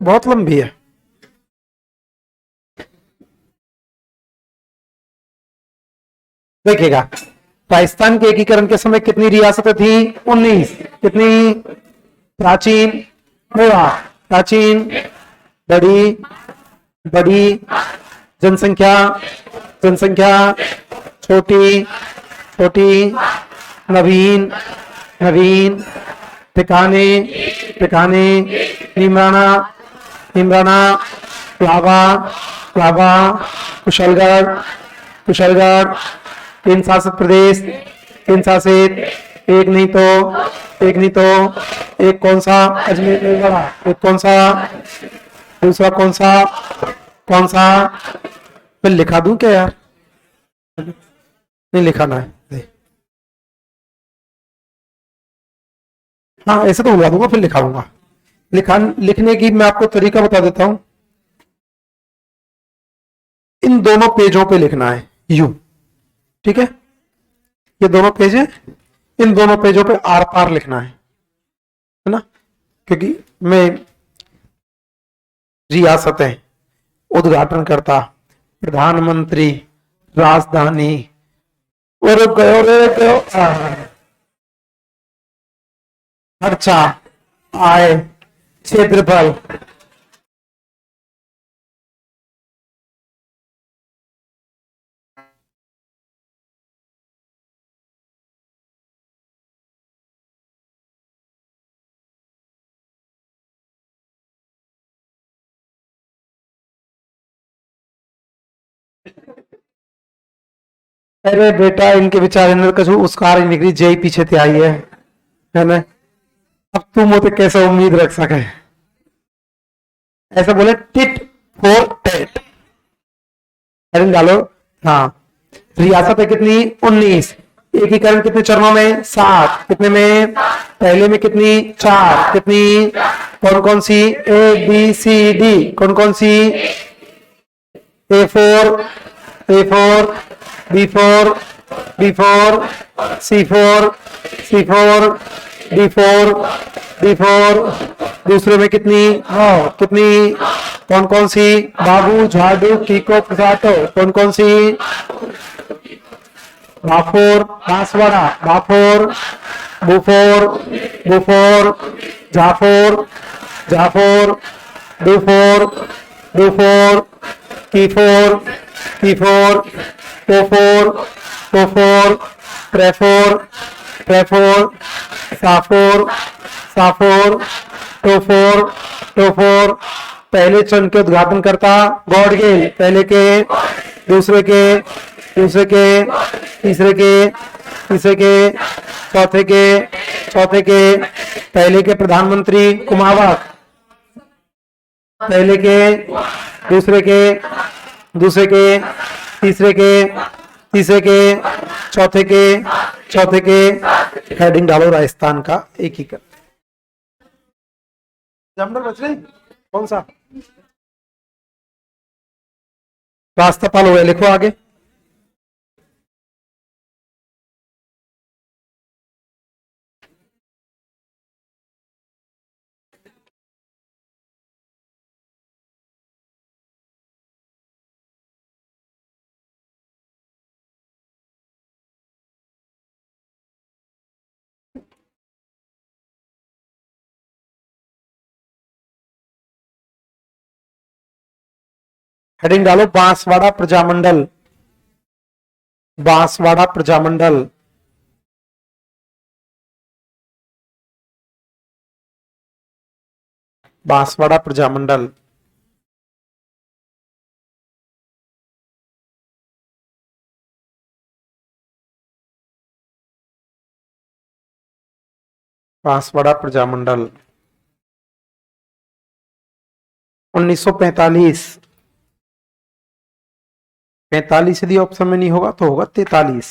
बहुत लंबी है। देखिएगा, राजस्थान के एकीकरण के समय कितनी रियासतें थी? 19। कितनी? प्राचीन, बड़ा, प्राचीन, बड़ी, बड़ी, जनसंख्या, जनसंख्या, छोटी, छोटी, नवीन, नवीन, ठिकाने, ठिकाने, निमराना, निमराना, प्लावा, प्लावा, कुशलगढ़, कुशलगढ़, तीन शासित प्रदेश, तीन शासित, एक नहीं तो, एक नहीं तो, एक कौन सा? अजमेर में बड़ा, एक कौन सा? दूसरा कौन सा? कौन सा? मैं लिखा दूं क्या यार? नहीं लिखाना है। हाँ ऐसे तो बुला दूंगा, फिर लिखाऊंगा। लिखने की मैं आपको तरीका बता देता हूं। इन दोनों पेजों पे लिखना है यू, ठीक है? ये दोनों पेज है, इन दोनों पेजों पे आर पार लिखना है ना? क्योंकि मैं रियासतें, उद्घाटनकर्ता, प्रधानमंत्री, राजधानी, और गयो खर्चा, आय, क्षेत्रफल, अरे बेटा इनके विचार कछु उसकार ही निकली, जय पीछे ते आई है ना? अब तुम होते कैसे उम्मीद रख सके? ऐसा बोले टिट फॉर टेट, डालो। हाँ, रियासत है कितनी? 19। एकीकरण कितने चरणों में? 7। कितने में? पहले में कितनी? 4। कितनी? कौन कौन सी? A B C D. कौन कौन सी? A4, A4, B4, B4, C4, C4, D4, D4। दूसरे में कितनी? 9। कितनी? कौन कौन सी? बाबू, झाड़ू, कीको, पिसाटो। कौन कौन सी? बाफोर, बांसवाड़ा, बाफोर, बुफोर, बुफोर, जाफोर, जाफोर, डूफोर, डूफोर, कीफोर, कीफोर, टोफोर, टोफोर, ट्रेफोर, ट्रेफोर, साफोर, साफोर, टोफोर, टोफोर। पहले चरण के उद्घाटन करता गॉडगिल, पहले के, दूसरे के, दूसरे के, तीसरे के, तीसरे के, चौथे के, चौथे के। पहले के प्रधानमंत्री कुमावत, पहले के, दूसरे के, दूसरे के, तीसरे के, तीसरे के, चौथे के, चौथे के। हेडिंग डालो राजस्थान का एकीकरण। नंबर बच रहे कौन सा? रास्ता पाल हो गया, लिखो आगे। हेडिंग डालो बांसवाड़ा प्रजामंडल, बांसवाड़ा प्रजामंडल। बांसवाड़ा प्रजामंडल। बांसवाड़ा प्रजामंडल 1945। 45 यदि ऑप्शन में नहीं होगा तो होगा 43।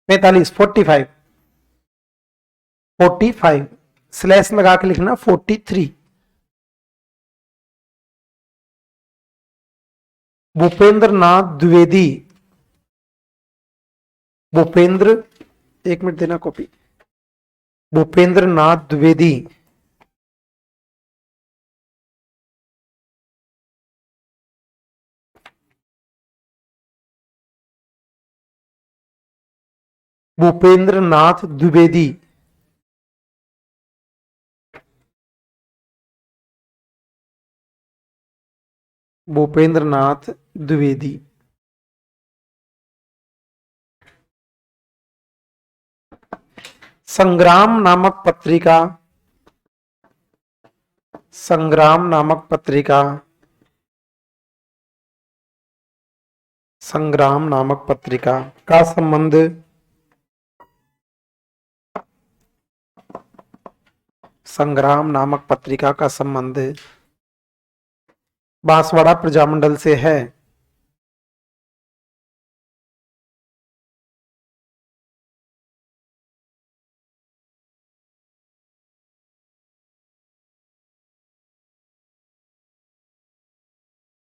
45, 45, 45 स्लैश लगा के लिखना 43। भूपेंद्र नाथ द्विवेदी, भूपेंद्र, एक मिनट देना कॉपी। भूपेंद्र नाथ द्विवेदी भूपेंद्र नाथ द्विवेदी। भूपेंद्र नाथ द्विवेदी। संग्राम नामक पत्रिका, संग्राम नामक पत्रिका, संग्राम नामक पत्रिका का संबंध, संग्राम नामक पत्रिका का संबंध बांसवाड़ा प्रजामंडल से है।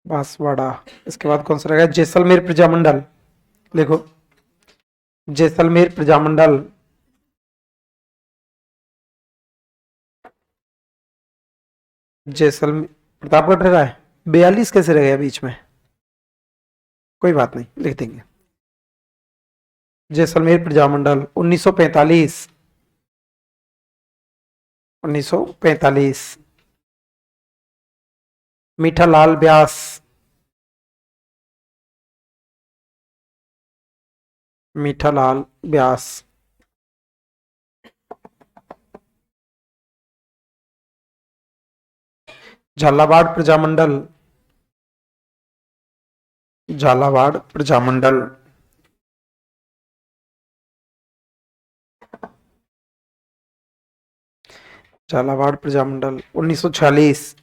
बांसवाड़ा। इसके बाद कौन सा रहेगा? जैसलमेर प्रजामंडल। देखो, जैसलमेर प्रजामंडल, जैसलमेर। प्रतापगढ़ रह रहा है, 42 कैसे रह गया बीच में? कोई बात नहीं, लिख देंगे। जैसलमेर प्रजामंडल 1945, 1945। मीठालाल व्यास, मीठालाल व्यास। झालावाड़ प्रजामंडल, झालावाड़ प्रजामंडल, झालावाड़ प्रजामंडल 1946।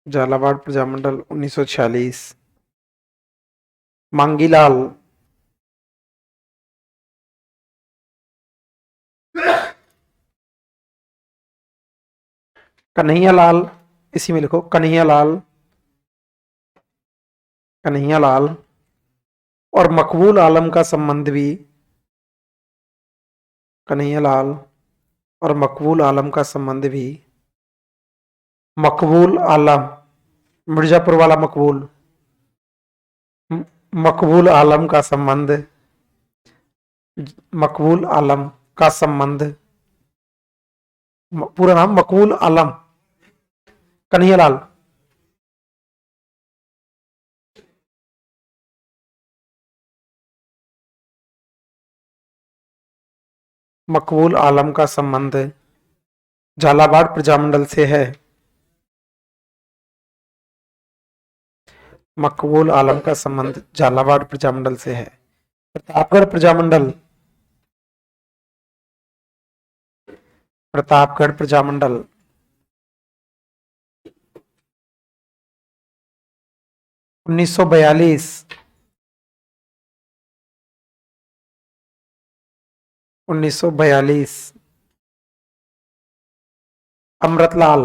झालावाड़ प्रजामंडल 1946। मांगीलाल, कन्हैयालाल, इसी में लिखो कन्हैयालाल, कन्हैयालाल। और मकबूल आलम का संबंध भी, कन्हैयालाल और मकबूल आलम का संबंध भी, मकबूल आलम, मिर्जापुर वाला मकबूल, मकबूल आलम का संबंध, मकबूल आलम का संबंध, पूरा नाम मकबूल आलम कन्हैयालाल। मकबूल आलम का संबंध झालावाड़ प्रजामंडल से है। मकबूल आलम का संबंध झालावाड़ प्रजामंडल से है। प्रतापगढ़ प्रजामंडल, प्रतापगढ़ प्रजामंडल 1942, 1942। अमृतलाल,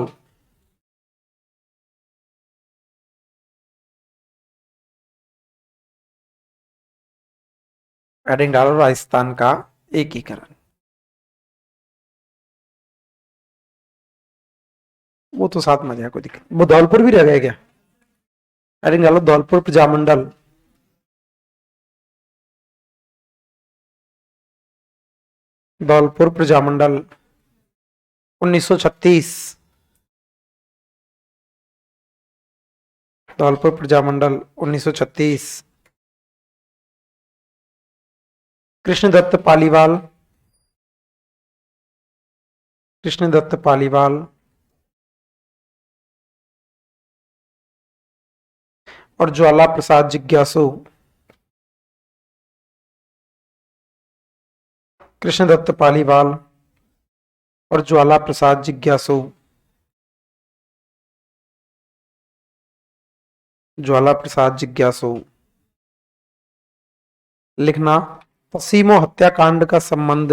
एडिंग डालो राजस्थान का एकीकरण। वो तो साथ में आ जाएगा, कोई दिक्कत। वो धौलपुर भी रह गया क्या? एडिंग डालो धौलपुर प्रजामंडल, धौलपुर प्रजामंडल 1936। धौलपुर प्रजामंडल 1936। कृष्णदत्त पालीवाल, कृष्णदत्त पालीवाल और ज्वाला प्रसाद जिज्ञासु, कृष्णदत्त पालीवाल और ज्वाला प्रसाद जिज्ञासु, ज्वाला प्रसाद जिज्ञासु। लिखना तसीमो हत्याकांड का संबंध,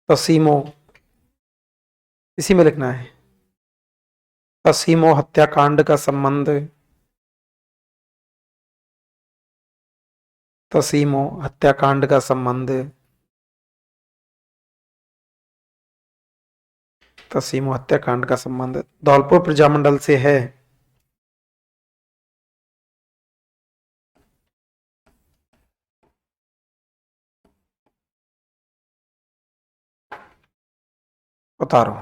तसीमो, इसी में लिखना है। तसीमो हत्याकांड का संबंध, तसीमो हत्याकांड का संबंध, तसीमो हत्याकांड का संबंध धौलपुर प्रजामंडल से है। उतारो।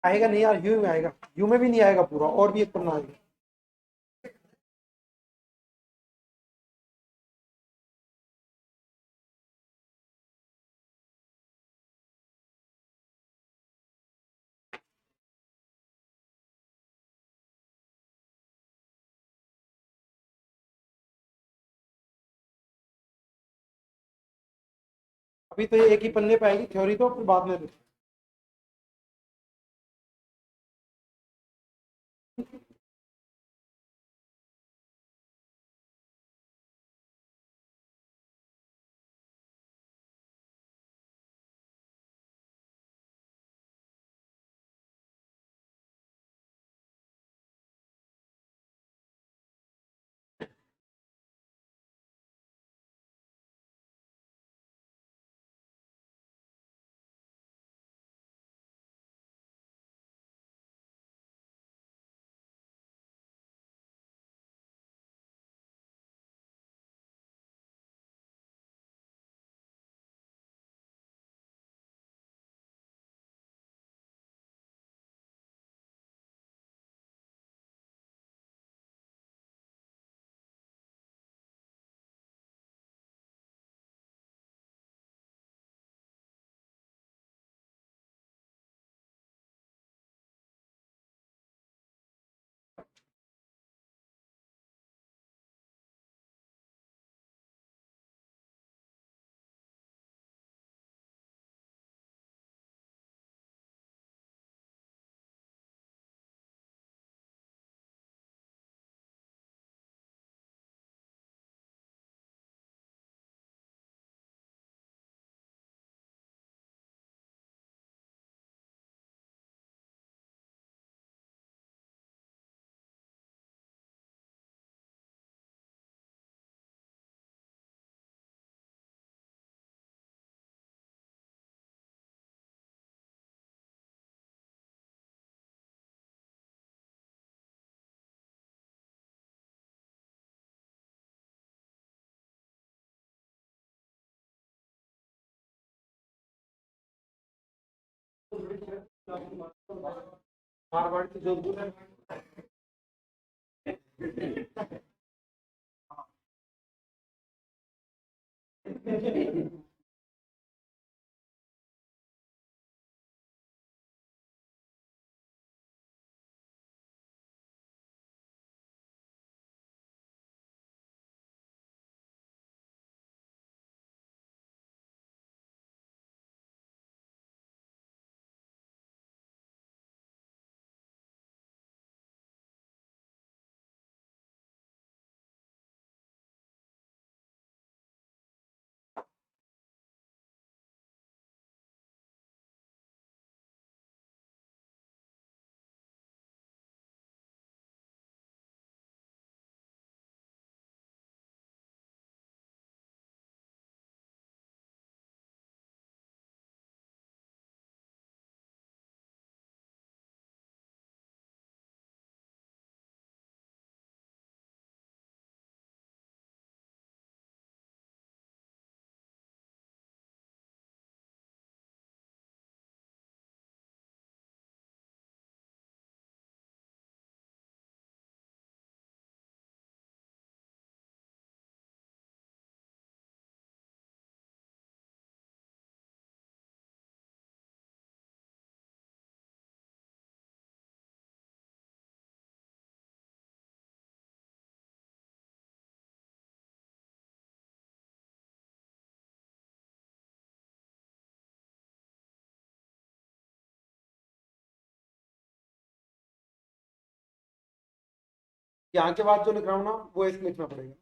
आएगा नहीं यार, यू में आएगा, यू में भी नहीं आएगा पूरा, और भी एक पन्ना आएगा। अभी तो ये एक ही पन्ने पे आएगी थ्योरी, तो फिर बाद में मारवाड़ की जोधपुर है। यहाँ के बाद जो लिख रहा हूँ ना वो इसमें लिखना पड़ेगा।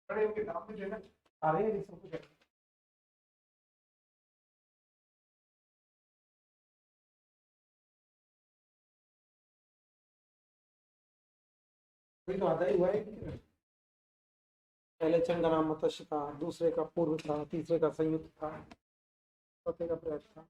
अरे इनके नाम भी देना आ रहे हैं सब कुछ। वही तो आधा ही हुआ है। पहले चंद का नाम मत्स्य था, दूसरे का पूर्व था, तीसरे का संयुक्त था, चौथे का प्रयत्न था।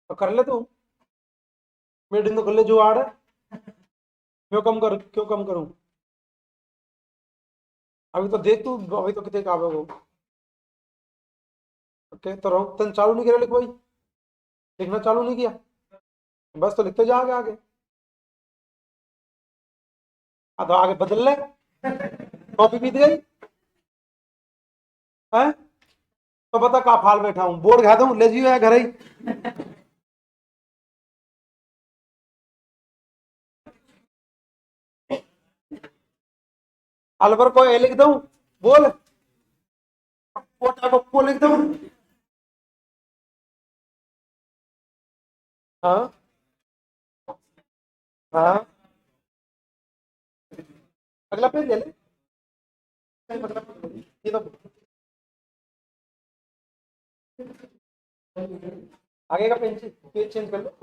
तो कर ले तू, मीटिंग तो कर ले जो आड़ है। क्यों कम करूं? अभी तो देख तू, अभी तो कितने काम है वो। ओके तो रहो, तन चालू नहीं करा लिख भाई, लिखना चालू नहीं किया, बस तो लिखते जा आगे आगे। हाँ तो आगे बदल ले, कॉपी बीत गई है। तो बता कहाँ फाल बैठा हूँ, बोर्ड खा दूं ले जियो है घर ही। अलवर को ए लिख दूं, बोल, पोटा लिख दूं। हाँ हाँ, अगला पेज ले ले, अगला पेज ले ले। ये तो आगे का पेज चेंज कर लो।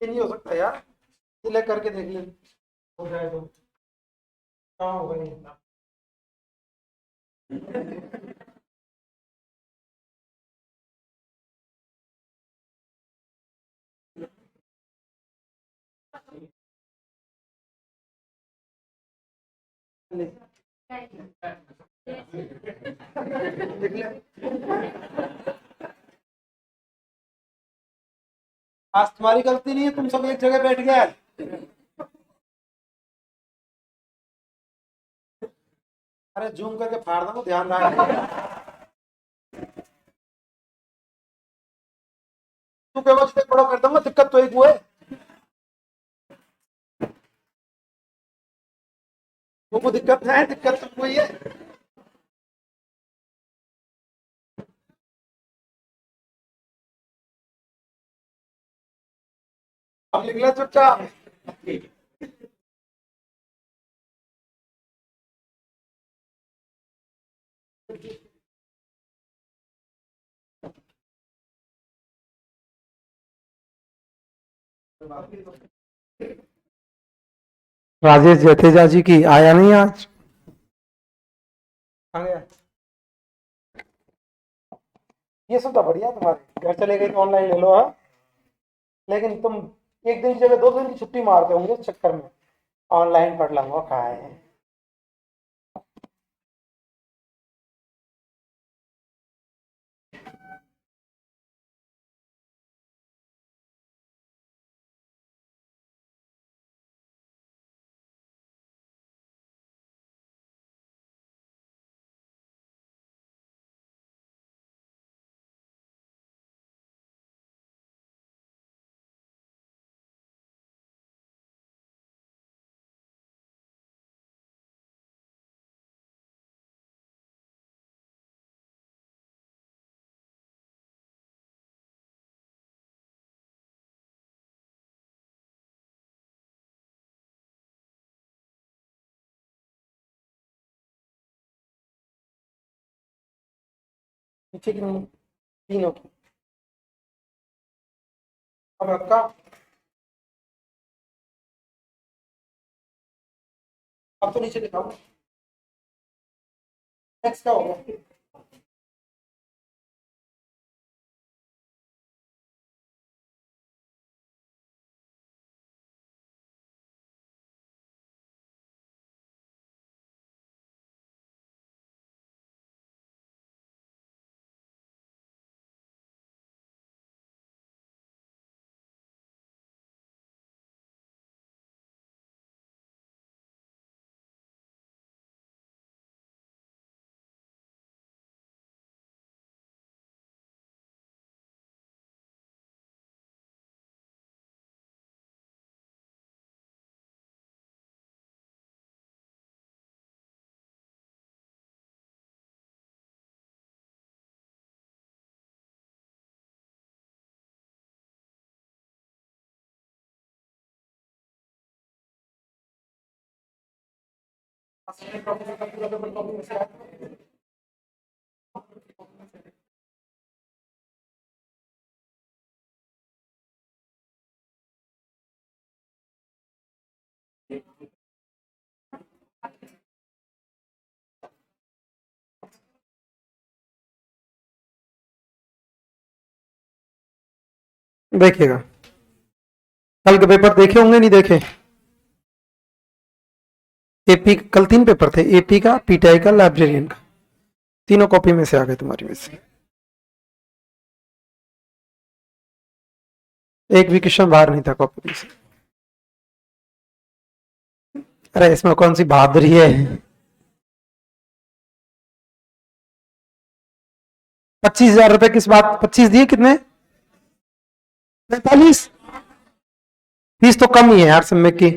ये नहीं हो सकता यार, सिलेक्ट करके देख ले, हो जाए तो। कहाँ होगा ये? ले, देख ले। आज तुम्हारी गलती नहीं है, तुम सब एक जगह बैठ गए। अरे जूम करके फाड़ दो, ध्यान रखना। तू व्यवस्थित बड़ा कर दूंगा, दिक्कत तो एक वो है। वो दिक्कत है, दिक्कत तो वही है। अब निकले चुपचाप। राजेश जथेजा जी की आया नहीं आज। आ गया। ये सब तो बढ़िया, तुम्हारे घर चले गए तो ऑनलाइन ले लो। हाँ, लेकिन तुम एक दिन की जगह 2 दिन की छुट्टी मारते होंगे इस चक्कर में। ऑनलाइन पढ़ लूंगा कहा है। पीछे की नहीं, तीनों की। अब रखा। अब तो नीचे दिखाओ। नेक्स्ट क्या होगा? देखिएगा, कल के पेपर देखे होंगे, नहीं देखे? एपी कल 3 पेपर थे, एपी का, पीटीआई का, लाइब्रेरियन का। तीनों कॉपी में से आ गए तुम्हारी में से। एक भी क्वेश्चन बाहर नहीं था कॉपी में से। अरे इसमें कौन सी बहादुरी है? 25,000 रुपए किस बात? 25 दिए कितने? 45। फीस तो कम ही है यार सम्यक की।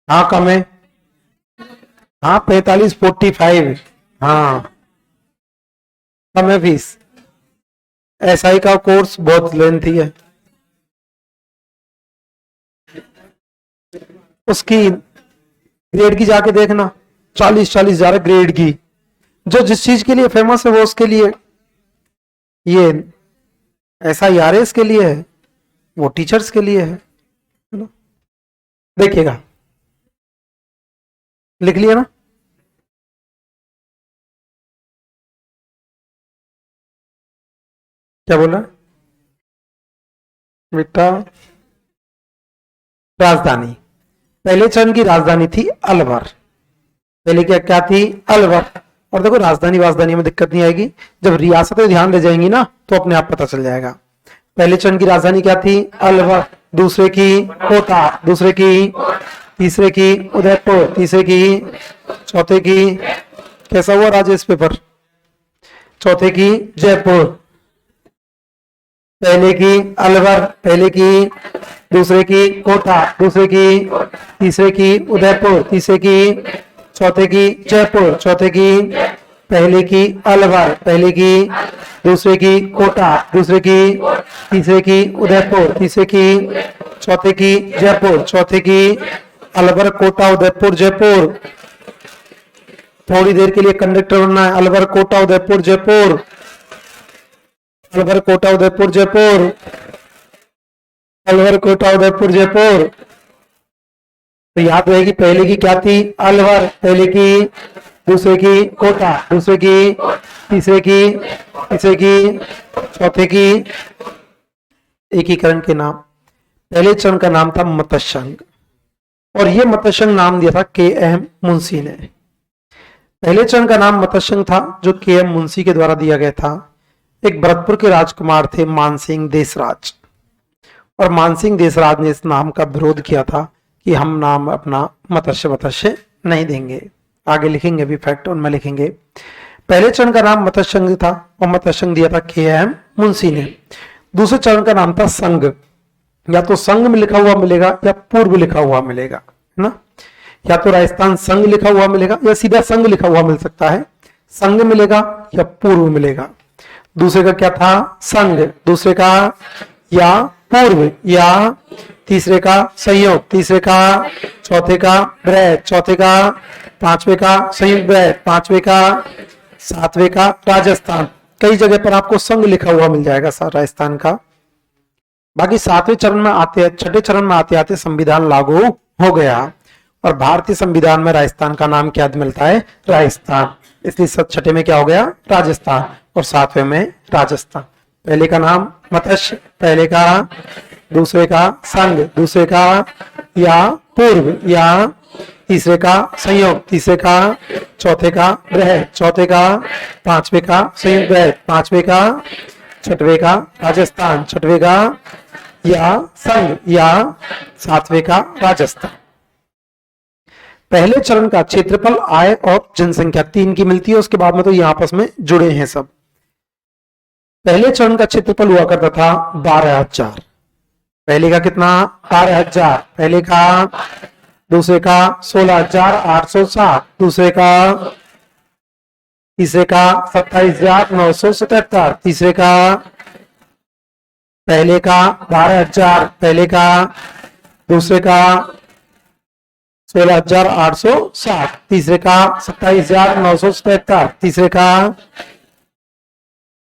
हाँ कम है। हाँ 45, 45। हाँ कम है फीस। एसआई का कोर्स बहुत लेंथी है। उसकी ग्रेड की जाके देखना, 40,000 ग्रेड की। जो जिस चीज के लिए फेमस है वो उसके लिए, ये SIRS के लिए है, वो टीचर्स के लिए है ना? देखिएगा, लिख लिया ना? क्या बोला बेटा? राजधानी, पहले चरण की राजधानी थी अलवर। पहले क्या क्या थी? अलवर। और देखो राजधानी में दिक्कत नहीं आएगी, जब रियासतें ध्यान ले जाएंगी ना तो अपने आप पता चल जाएगा। पहले चरण की राजधानी क्या थी? अलवर। दूसरे की कोटा, दूसरे की, तीसरे की उदयपुर, तीसरे की, चौथे की, कैसा हुआ राजेश पेपर? चौथे की जयपुर। पहले की अलवर, पहले की, दूसरे की कोटा, दूसरे की, तीसरे की उदयपुर, तीसरे की, चौथे की जयपुर, चौथे की, पहले की अलवर, पहले की, दूसरे की कोटा, दूसरे की, तीसरे की उदयपुर, तीसरे की, चौथे की जयपुर, चौथे की अलवर, कोटा, उदयपुर, जयपुर। थोड़ी देर के लिए कंडक्टर बनना है। अलवर, कोटा, उदयपुर, जयपुर। अलवर, कोटा, उदयपुर, जयपुर। अलवर, कोटा, उदयपुर, जयपुर। तो याद रहेगी पहले की क्या थी? अलवर, पहले की, दूसरे की कोटा, दूसरे की, तीसरे की, तीसरे की, चौथे की। एकीकरण के नाम। पहले चरण का नाम था मतस्यंग, और ये मतस्यंग नाम दिया था के एम मुंशी ने। पहले चरण का नाम मतस्यंग था जो के एम मुंशी के द्वारा दिया गया था। एक भरतपुर के राजकुमार थे मानसिंह देशराज, और मानसिंह देशराज ने इस नाम का विरोध किया था कि हम नाम अपना मत्स्य नहीं देंगे। आगे लिखेंगे, अभी फैक्ट उनमें लिखेंगे। पहले चरण का नाम मतस्यंग था, और मतस्यंग दिया था के एम मुंशी ने। दूसरे चरण का नाम था संघ। या तो संघ में लिखा हुआ मिलेगा या पूर्व लिखा हुआ मिलेगा, है ना। या तो राजस्थान संघ लिखा हुआ मिलेगा या सीधा संघ लिखा हुआ मिल सकता है। संघ मिलेगा या पूर्व मिलेगा। दूसरे का क्या था? संघ। दूसरे का या पूर्व, या तीसरे का संयोग, तीसरे का, चौथे का ब्रैत, चौथे का, पांचवे का संयुक्त ब्रैत, पांचवे का, सातवें का राजस्थान। कई जगह पर आपको संघ लिखा हुआ मिल जाएगा राजस्थान का। बाकी सातवें चरण में आते, छठे चरण में आते आते संविधान लागू हो गया, और भारतीय संविधान में राजस्थान का नाम क्या मिलता है? राजस्थान। इसलिए छठे में क्या हो गया? राजस्थान, और सातवें में राजस्थान। पहले का नाम मत्स्य, पहले का, दूसरे का संघ, दूसरे का या पूर्व, या तीसरे का संयोग, तीसरे का, चौथे का बृहद, चौथे का, पांचवे का संयुक्त बृहद, पांचवे का, छठवे का राजस्थान, छठवे का या संघ, या सातवें का राजस्थान। पहले चरण का क्षेत्रफल, आय और जनसंख्या 3 की मिलती है। उसके बाद में तो ये आपस में जुड़े हैं सब। पहले चरण का क्षेत्रफल हुआ करता था 12,000। पहले का कितना? 12,000। पहले का, दूसरे का 16,860, दूसरे का, तीसरे का 27,977, तीसरे का, पहले का 12,000, पहले का, दूसरे का 16,860, तीसरे का 27,977, तीसरे का,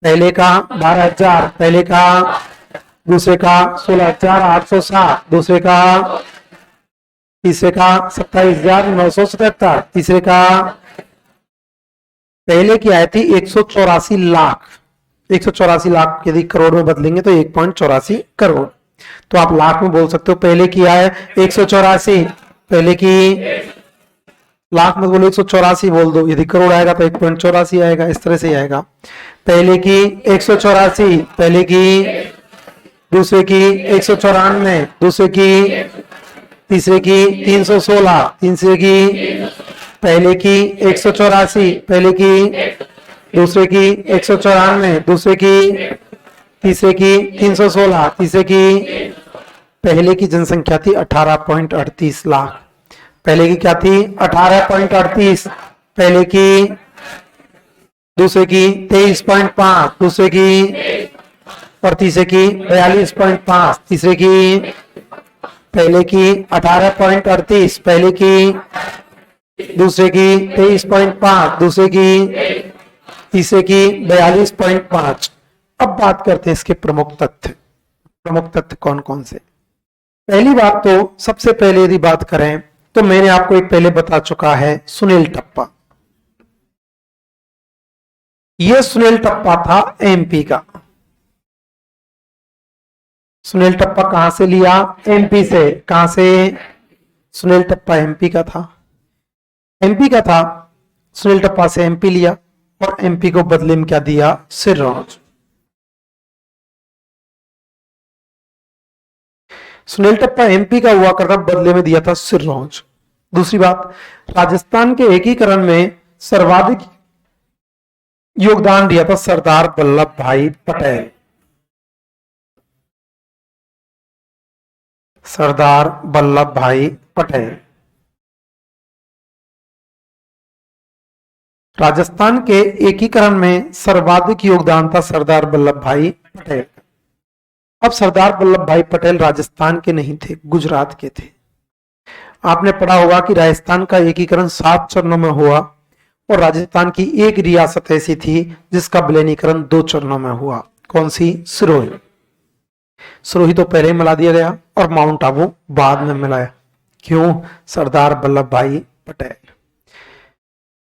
पहले का 12,000, पहले का, दूसरे का 16,860, दूसरे का, तीसरे का 27,977, तीसरे का, पहले की आय थी 184 लाख। 184 लाख यदि करोड़ में बदलेंगे तो 1.84 करोड़। तो आप लाख में बोल सकते हो। पहले की आय 184, पहले की, लाख में बोलो 184 बोल दो, यदि करोड़ आएगा तो 1.84 आएगा। इस तरह से आएगा। पहले की 184, पहले की, दूसरे की 194, दूसरे की, तीसरे की 316, तीसरे की, पहले की 184, पहले की, दूसरे की 194, दूसरे की, तीसरे की 316, तीसरे की। पहले की जनसंख्या थी 18.38 लाख। पहले की क्या थी? 18.38। पहले की, दूसरे की 23.5, दूसरे की, और तीसरे की 42.5, तीसरे की, पहले की 18.38, पहले की, दूसरे की 23.5, दूसरे की, तीसरे की 42.5। अब बात करते हैं इसके प्रमुख तथ्य। प्रमुख तथ्य कौन कौन से? पहली बात तो, सबसे पहले यदि बात करें तो मैंने आपको एक पहले बता चुका है, सुनील टप्पा। यह सुनील टप्पा था एमपी का। सुनील टप्पा कहां से लिया? एमपी से। कहां से? सुनील टप्पा एमपी का था। एमपी का था, सुनील टप्पा से एमपी लिया, और एमपी को बदले में क्या दिया? सिररौज। सुनील टप्पा एमपी का हुआ करता, बदले में दिया था सिररौज। दूसरी बात, राजस्थान के एकीकरण में सर्वाधिक योगदान दिया था सरदार वल्लभ भाई पटेल। सरदार वल्लभ भाई पटेल। राजस्थान के एकीकरण में सर्वाधिक योगदान था सरदार वल्लभ भाई पटेल। अब सरदार वल्लभ भाई पटेल राजस्थान के नहीं थे, गुजरात के थे। आपने पढ़ा होगा कि राजस्थान का एकीकरण 7 चरणों में हुआ और राजस्थान की एक रियासत ऐसी थी जिसका विलीनीकरण 2 चरणों में हुआ। कौन सी? सिरोही। सिरोही तो पहले ही मिला दिया गया और माउंट आबू बाद में मिलाया। क्यों? सरदार वल्लभ भाई पटेल।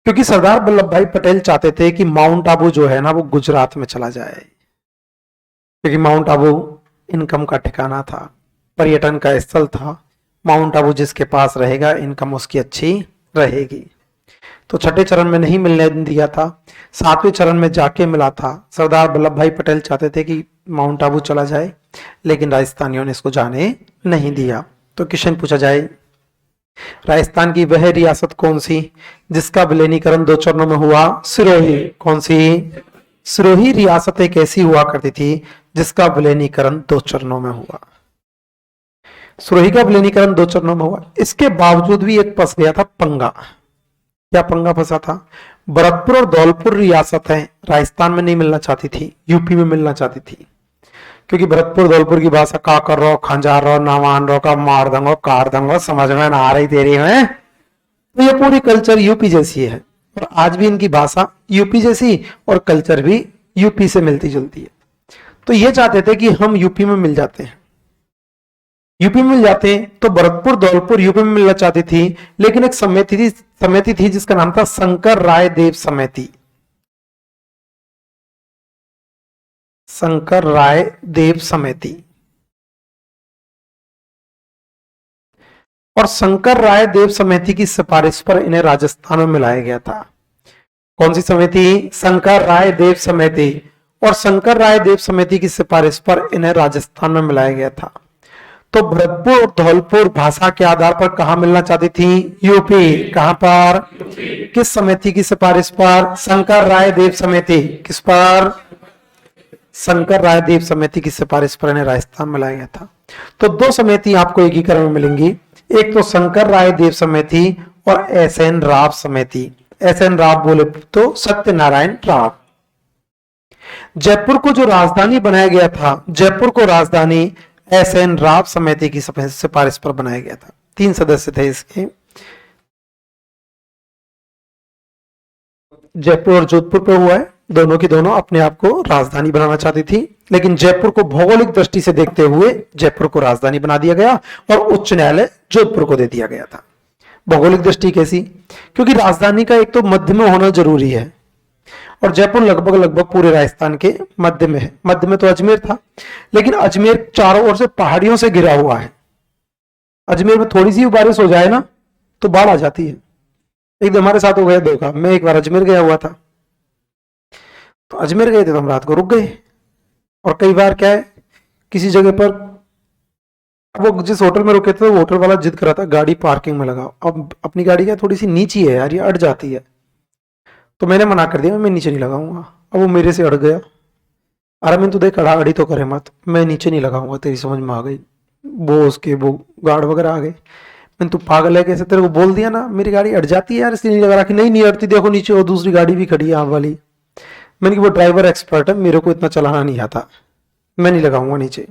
क्योंकि सरदार वल्लभ भाई पटेल चाहते थे कि माउंट आबू जो है ना वो गुजरात में चला जाए, क्योंकि माउंट आबू इनकम का ठिकाना था, पर्यटन का स्थल था। माउंट आबू जिसके पास रहेगा इनकम उसकी अच्छी रहेगी। तो छठे चरण में नहीं मिलने दिया था, 7वें चरण में जाके मिला था। सरदार वल्लभ भाई पटेल चाहते थे कि माउंट आबू चला जाए, लेकिन राजस्थानियों ने इसको जाने नहीं दिया। तो क्वेश्चन पूछा जाए, राजस्थान की वह रियासत कौन सी जिसका विलीनीकरण 2 चरणों में हुआ? सिरोही। कौन सी? सिरोही रियासत एक ऐसी हुआ करती थी जिसका विलीनीकरण 2 चरणों में हुआ। सिरोही का विलीनीकरण 2 चरणों में हुआ। इसके बावजूद भी एक फंस गया था पंगा। क्या पंगा फंसा था? भरतपुर और धौलपुर रियासतें राजस्थान में नहीं मिलना चाहती थी, यूपी में मिलना चाहती थी, क्योंकि भरतपुर धौलपुर की भाषा का कर रहो, खंजार रहो, ना मान रहो, का मार दंगो, कार दंगो, समझ में ना आ रही तेरी में। तो ये पूरी कल्चर यूपी जैसी है और आज भी इनकी भाषा यूपी जैसी और कल्चर भी यूपी से मिलती जुलती है। तो ये चाहते थे कि हम यूपी में मिल जाते हैं, यूपी में मिल जाते हैं। तो भरतपुर धौलपुर यूपी में मिलना चाहती थी, लेकिन एक समिति थी जिसका नाम था शंकर राय देव समिति। शंकर राय देव समिति। और शंकर राय देव समिति की सिफारिश पर इन्हें राजस्थान में मिलाया गया था। कौन सी समिति? शंकर राय देव समिति। और शंकर राय देव समिति की सिफारिश पर इन्हें राजस्थान में मिलाया गया था। तो भरतपुर और धौलपुर भाषा के आधार पर कहां मिलना चाहती थी? यूपी। कहां पर? किस समिति की सिफारिश पर? शंकर राय देव समिति। किस पर? शंकर राय देव समिति की सिफारिश पर इन्हें राजस्थान में लाया गया था। तो 2 समिति आपको एकीकरण में मिलेंगी, एक तो शंकर राय देव समिति और एसएन राव समिति। एसएन राव बोले तो सत्यनारायण राव। जयपुर को जो राजधानी बनाया गया था, जयपुर को राजधानी एसएन राव समिति की सिफारिश पर बनाया गया था। 3 सदस्य थे इसके, जयपुर और जोधपुर पे हुआ है। दोनों की दोनों अपने आप को राजधानी बनाना चाहती थी, लेकिन जयपुर को भौगोलिक दृष्टि से देखते हुए जयपुर को राजधानी बना दिया गया और उच्च न्यायालय जोधपुर को दे दिया गया था। भौगोलिक दृष्टि कैसी? क्योंकि राजधानी का एक तो मध्य में होना जरूरी है और जयपुर लगभग पूरे राजस्थान के मध्य में है। मध्य में तो अजमेर था, लेकिन अजमेर चारों ओर से पहाड़ियों से घिरा हुआ है। अजमेर में थोड़ी सी बारिश हो जाए ना तो बाढ़ आ जाती है। एक हमारे साथ हो गया धोखा। मैं एक बार अजमेर गया हुआ था, तो अजमेर गए थे तो हम रात को रुक गए। और कई बार क्या है, किसी जगह पर वो जिस होटल में रुके थे वो होटल वाला जिद कर रहा था गाड़ी पार्किंग में लगाओ। अब अपनी गाड़ी क्या थोड़ी सी नीची है यार, ये अड़ जाती है, तो मैंने मना कर दिया, मैं नीचे नहीं लगाऊंगा। अब वो मेरे से अड़ गया। अरे मैं तो देख अड़ी तो करे मत, मैं नीचे नहीं लगाऊंगा, तेरी समझ में आ गई। वो गार्ड वगैरह आ गए। मैंने तू पागल है कैसे, तेरे को बोल दिया ना मेरी गाड़ी अड़ जाती है यार, इसलिए नहीं लगा रहा। कि नहीं अड़ती, देखो नीचे वो दूसरी गाड़ी भी खड़ी है आप वाली। मैंने कि वो ड्राइवर एक्सपर्ट है, मेरे को इतना चलाना नहीं आता, मैं नहीं लगाऊंगा नीचे।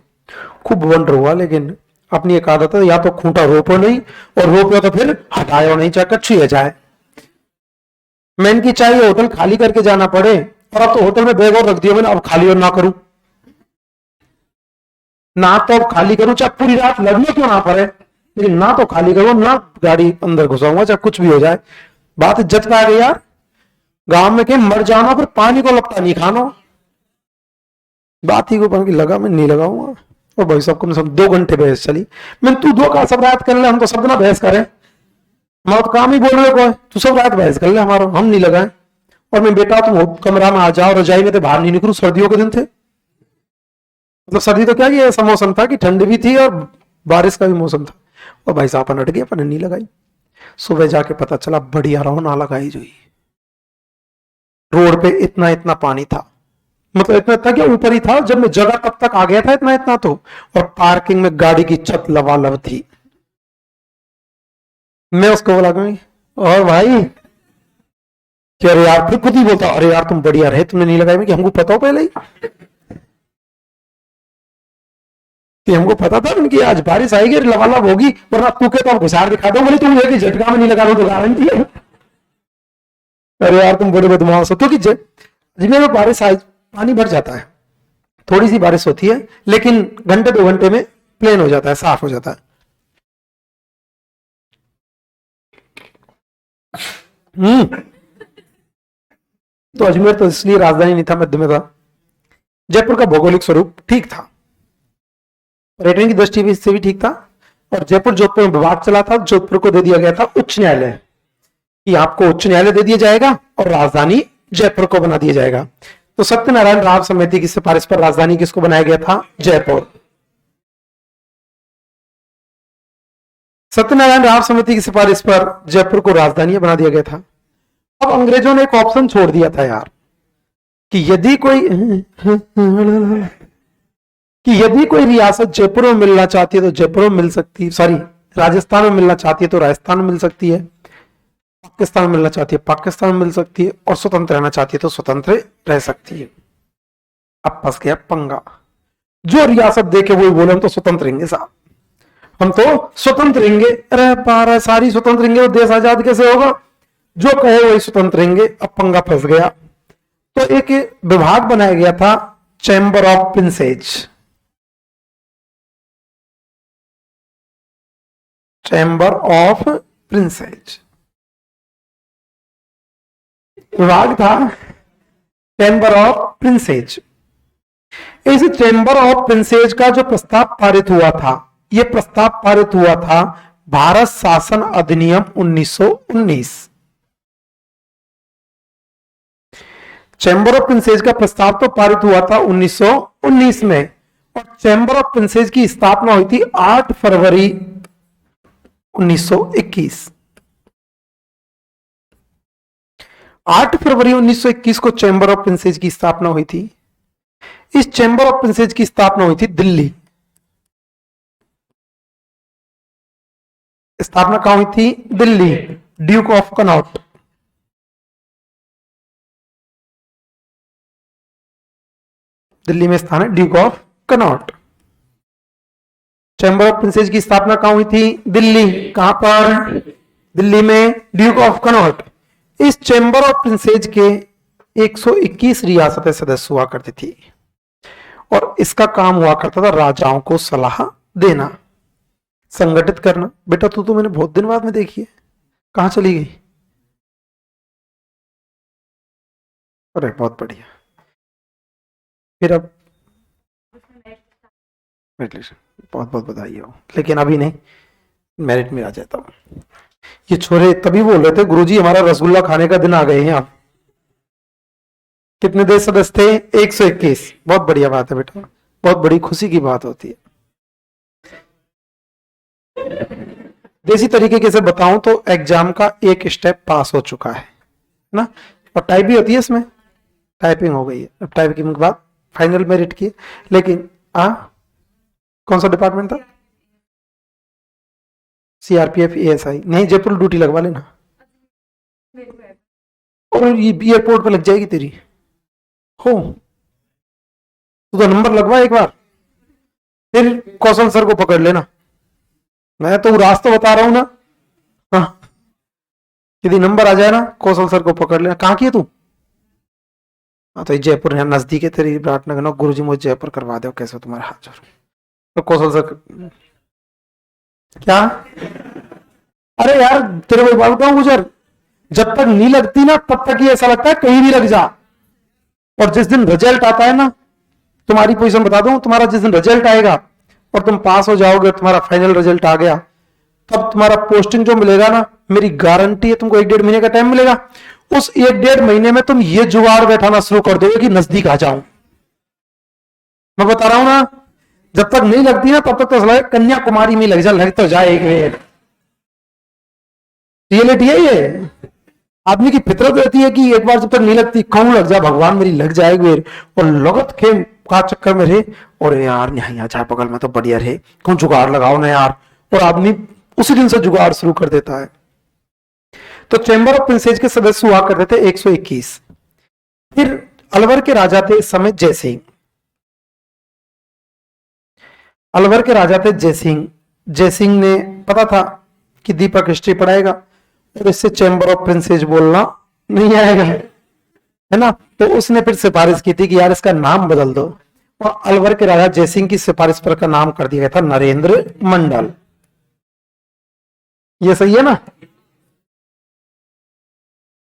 खूब वंडर हुआ, लेकिन अपनी एक आदत है, या तो खूंटा रोपो नहीं और रोपो तो फिर हटाओ नहीं, चाहे कच्ची है जाए। मैं इनकी चाहिए होटल खाली करके जाना पड़े, और अब तो होटल में बैग और रख दिया मैंने, अब खाली और ना करूं ना, तो अब खाली करूं चाहे पूरी रात लगने क्यों ना पड़े, लेकिन ना तो खाली करूं ना गाड़ी अंदर घुसाऊंगा, चाहे कुछ भी हो जाए। बात इज्जत पे आ गई यार। गांव में के मर जाना फिर पानी को लगता नहीं खाना। बात ही को बन के लगा, मैं नहीं लगाऊंगा। और भाई साहब कम से कम 2 घंटे बहस चली। मैं तू 2 का सब रात कर ले, हम तो सब ना बहस करें, हमारा तो काम ही बोल रहे को, तू सब रात बहस कर ले, हमारा हम नहीं लगाए। और मैं बेटा तुम कमरा में आ जाओ, रजाई में तो बाहर नहीं निकलूं। सर्दियों के दिन थे, मतलब सर्दी तो क्या, ये ऐसा मौसम था कि ठंड भी थी और बारिश का भी मौसम था। और भाई साहब अपन हट गए, अपन ने नहीं लगाई। सुबह जाके पता चला बढ़िया रहो ना लगाई जो ही। रोड पे इतना इतना पानी था, मतलब इतना था कि ऊपर ही था, जब मैं जगह तब तक आ गया था इतना इतना तो। और पार्किंग में गाड़ी की छत लबालब थी। मैं उसको बोला और भाई कि अरे यार, फिर खुद ही बोलता अरे यार तुम बढ़िया रहे, तुमने नहीं लगाई। मैं कि हमको पता हो पहले ही, कि हमको पता था उनकी आज बारिश आएगी लबालब होगी, वरना तू के तो हम घुसार दिखा दो। बोले तुम एक झटका में नहीं लगा लो तो गारंटी है। अरे यार तुम बड़े बदमाश हो। क्योंकि अजमेर में बारिश आज पानी भर जाता है, थोड़ी सी बारिश होती है, लेकिन घंटे 2 घंटे में प्लेन हो जाता है, साफ हो जाता है। तो अजमेर तो इसलिए राजधानी नहीं था, मध्य में था। जयपुर का भौगोलिक स्वरूप ठीक था, पर्यटन की दृष्टि से भी ठीक था। और जयपुर जोधपुर में विवाद चला था, जोधपुर को दे दिया गया था उच्च न्यायालय, कि आपको उच्च न्यायालय दे दिया जाएगा और राजधानी जयपुर को बना दिया जाएगा। तो सत्यनारायण राव समिति की सिफारिश पर राजधानी किसको बनाया गया था? जयपुर। सत्यनारायण राव समिति की सिफारिश पर जयपुर को राजधानी बना दिया गया था। अब अंग्रेजों ने एक ऑप्शन छोड़ दिया था यार, कि यदि कोई रियासत जयपुर में मिलना चाहती है तो जयपुर में मिल सकती है, सॉरी राजस्थान में मिलना चाहती है तो राजस्थान में मिल सकती है, पाकिस्तान में मिलना चाहती है पाकिस्तान में मिल सकती है, और स्वतंत्र रहना चाहती है तो स्वतंत्र रह सकती है। अब फंस गया पंगा। जो रियासत देखे वही बोले हम तो स्वतंत्र रहेंगे साहब, हम तो स्वतंत्र रहेंगे। अरे पारा सारी स्वतंत्र रहेंगे तो देश आजाद कैसे होगा? जो कहे वही स्वतंत्र रहेंगे। अब पंगा फंस गया। तो एक विभाग बनाया गया था, chamber of princes. Chamber of princes विभाग था, चैम्बर ऑफ प्रिंसेज। इस चैम्बर ऑफ प्रिंसेज का जो प्रस्ताव पारित हुआ था, यह प्रस्ताव पारित हुआ था भारत शासन अधिनियम 1919। चैम्बर ऑफ प्रिंसेज का प्रस्ताव तो पारित हुआ था 1919 में, और चैम्बर ऑफ प्रिंसेज की स्थापना हुई थी 8 फरवरी 1921। 8 फरवरी 1921 को चैम्बर ऑफ प्रिंसेज की स्थापना हुई थी। इस चैम्बर ऑफ प्रिंसेज की स्थापना हुई थी दिल्ली। स्थापना कहां हुई थी? Delhi, duke of Connaught. Delhi में स्थान है duke of Connaught. Chamber of princes की स्थापना कहां हुई थी? दिल्ली। कहां पर? दिल्ली में ड्यूक ऑफ कनॉट। इस चैम्बर ऑफ प्रिंसेज के 121 रियासतें सदस्य हुआ करती थी, और इसका काम हुआ करता था राजाओं को सलाह देना, संगठित करना। बेटा तू तो मैंने बहुत दिन बाद में देखी है, कहां चली गई? अरे बहुत बढ़िया। फिर अब बहुत बहुत बधाई हो, लेकिन अभी नहीं, मेरिट में आ जाता हूं। ये छोरे तभी बोल रहे थे गुरुजी हमारा रसगुल्ला खाने का दिन आ गए हैं। आप कितने देश सदस्य थे? 121। बहुत बढ़िया बात है बेटा, बहुत बड़ी खुशी की बात होती है। देसी तरीके से बताऊं तो एग्जाम का एक स्टेप पास हो चुका है ना, और टाइप भी होती है इसमें, टाइपिंग हो गई है। अब टाइपिंग के बाद फाइनल मेरिट की। लेकिन कौन सा डिपार्टमेंट था? सीआरपीएफ एएसआई नहीं, जयपुर ड्यूटी लगवा लेना, और ये एयरपोर्ट पे लग जाएगी तेरी। हो तो नंबर लगवा एक बार, फिर कौशल सर को पकड़ लेना। मैं तो रास्ता बता रहा हूं ना। हाँ, यदि नंबर आ जाए ना, कौशल सर को पकड़ लेना। कहाँ की है तू? हाँ तो जयपुर यहाँ नजदीक है तेरी, विराटनगर ना। गुरुजी मुझे जयपुर करवा दो, कैसे तुम्हारे हाथ जोड़। तो कौशल सर क्या? अरे यार तेरे को बात बताऊं गुजर, जब तक नहीं लगती ना तब तक ही ऐसा लगता है कहीं भी लग जा, और जिस दिन रिजल्ट आता है ना, तुम्हारी पोजीशन बता दूं, तुम्हारा जिस दिन रिजल्ट आएगा और तुम पास हो जाओगे, तुम्हारा फाइनल रिजल्ट आ गया, तब तुम्हारा पोस्टिंग जो मिलेगा ना, मेरी गारंटी है तुमको 1-1.5 महीने का टाइम मिलेगा। उस 1-1.5 महीने में तुम ये जुगाड़ बैठाना शुरू कर दोगे कि नजदीक आ जाऊं। मैं बता रहा हूं ना, जब तक नहीं लगती ना तब तक तो लगे कन्याकुमारी में लग तो जाए एक बार। रियलिटी है ये, आदमी की फितरत रहती है कि एक बार जब तक नहीं लगती कहूं लग जा भगवान मेरी लग जाए एक बार। और लगत के का चक्कर में रहे और यार यहाँ चाय बगल में तो बढ़िया रहे, कौन जुगाड़ लगाओ ना यार, और आदमी उसी दिन से जुगाड़ शुरू कर देता है। तो चैम्बर ऑफ प्रिंसेस के सदस्य हुआ करते थे 121। फिर अलवर के राजा थे इस समय जयसिंह। अलवर के राजा थे जयसिंह। जयसिंह ने पता था कि दीपक हिस्ट्री पढ़ाएगा और इससे चैम्बर ऑफ प्रिंसेस बोलना नहीं आएगा, है ना। तो उसने फिर सिफारिश की थी कि यार इसका नाम बदल दो, और अलवर के राजा जयसिंह की सिफारिश पर का नाम कर दिया गया था नरेंद्र मंडल। ये सही है ना।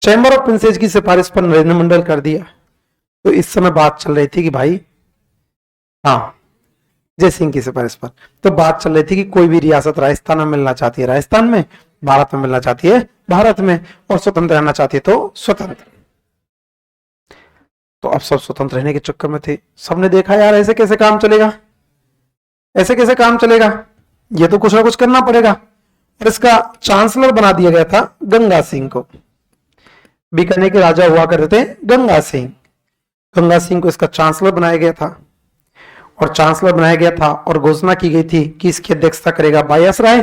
चैम्बर ऑफ प्रिंसेस की सिफारिश पर नरेंद्र मंडल कर दिया। तो इस समय बात चल रही थी कि भाई, हाँ, जयसिंह की सिफारिश पर तो बात चल रही थी कि कोई भी रियासत राजस्थान में मिलना चाहती है राजस्थान में, भारत में मिलना चाहती है भारत में, और स्वतंत्र रहना चाहती है तो स्वतंत्र। तो अब सब स्वतंत्र रहने के चक्कर में थे। सबने देखा यार ऐसे कैसे काम चलेगा, ऐसे कैसे काम चलेगा, ये तो कुछ ना कुछ करना पड़ेगा। और इसका चांसलर बना दिया गया था गंगा सिंह को। बीकानेर के राजा हुआ करते थे गंगा सिंह। गंगा सिंह को इसका चांसलर बनाया गया था, और चांसलर बनाया गया था और घोषणा की गई थी कि इसकी अध्यक्षता करेगा वायसराय,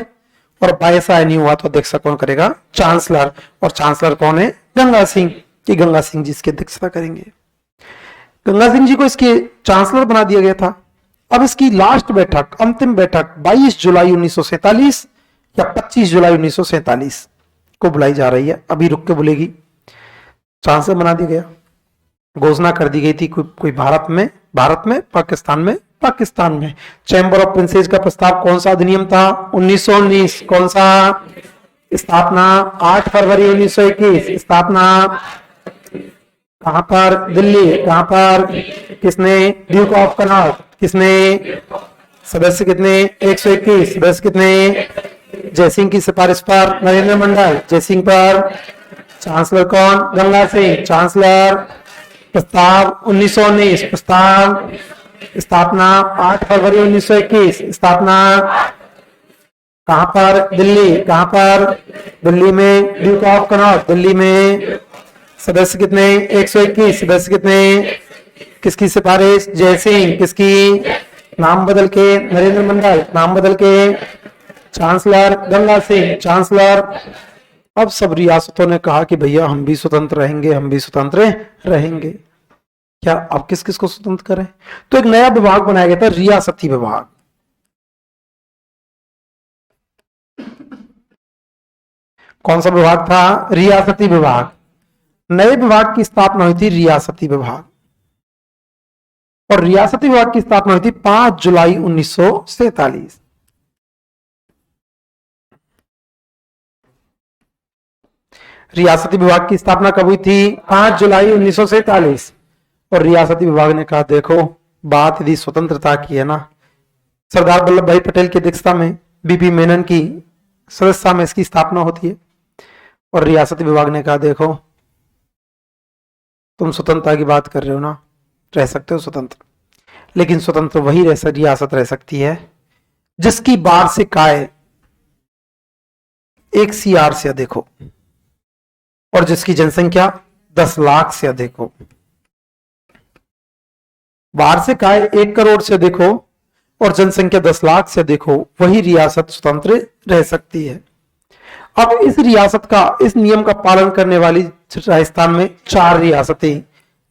और वायसराय नहीं हुआ तो अध्यक्षता कौन करेगा, चांसलर। और चांसलर कौन है, गंगा सिंह, कि गंगा सिंह जी इसकी अध्यक्षता करेंगे। गंगा सिंह जी को इसके चांसलर बना दिया गया था। अब इसकी लास्ट बैठक, अंतिम बैठक 22 जुलाई 1947 या 25 जुलाई 1947 को बुलाई जा रही है, अभी रुक के बोलेगी। चांसलर बना दिया गया, घोषणा कर दी गई थी कोई भारत में पाकिस्तान में। चैम्बर ऑफ प्रिंसेस का प्रस्ताव कौन सा अधिनियम था, 1919। कौन सा, स्थापना 8 फरवरी 1921। स्थापना कहां पर, दिल्ली। कहां पर, किसने, ड्यूक ऑफ कनॉट। किसने, सदस्य कितने, 121। सदस्य कितने, जयसिंह की सिफारिश पर नरेंद्र मंडल। जयसिंह पर चांसलर कौन, गंगा सिंह। चांसलर, प्रस्ताव 1919। प्रस्ताव, स्थापना 8 फरवरी 1921। स्थापना कहां पर, दिल्ली। कहां पर, दिल्ली में ड्यूक ऑफ कनॉट। दिल्ली में सदस्य कितने, 121। सदस्य कितने, किसकी सिफारिश, जयसिंह। किसकी, नाम बदल के नरेंद्र मंडल। नाम बदल के चांसलर गंगा सिंह। चांसलर। अब सब रियासतों ने कहा कि भैया हम भी स्वतंत्र रहेंगे, हम भी स्वतंत्र रहेंगे। क्या अब किस किस को स्वतंत्र करें, तो एक नया विभाग बनाया गया था, रियासती विभाग। कौन सा विभाग था, रियासती विभाग। नए विभाग की स्थापना हुई थी रियासती विभाग, और रियासती विभाग की स्थापना हुई थी 5 जुलाई 1947। रियासती विभाग की स्थापना कब हुई थी, 5 जुलाई 1947। और रियासती विभाग ने कहा देखो बात यदि स्वतंत्रता की है ना, सरदार वल्लभ भाई पटेल की अध्यक्षता में, बीपी मेनन की सदस्यता में इसकी स्थापना होती है। और रियासती विभाग ने कहा देखो तुम स्वतंत्रता की बात कर रहे हो ना, रह सकते हो स्वतंत्र, लेकिन स्वतंत्र वही रियासत रह सकती है जिसकी वार्षिक आय 1 CR से अधिक हो, और जिसकी जनसंख्या 10 लाख से अधिक हो। वार्षिक आय 1 करोड़ से अधिक हो और जनसंख्या 10 लाख से अधिक हो, वही रियासत स्वतंत्र रह सकती है। अब इस रियासत का, इस नियम का पालन करने वाली राजस्थान में 4 रियासतें,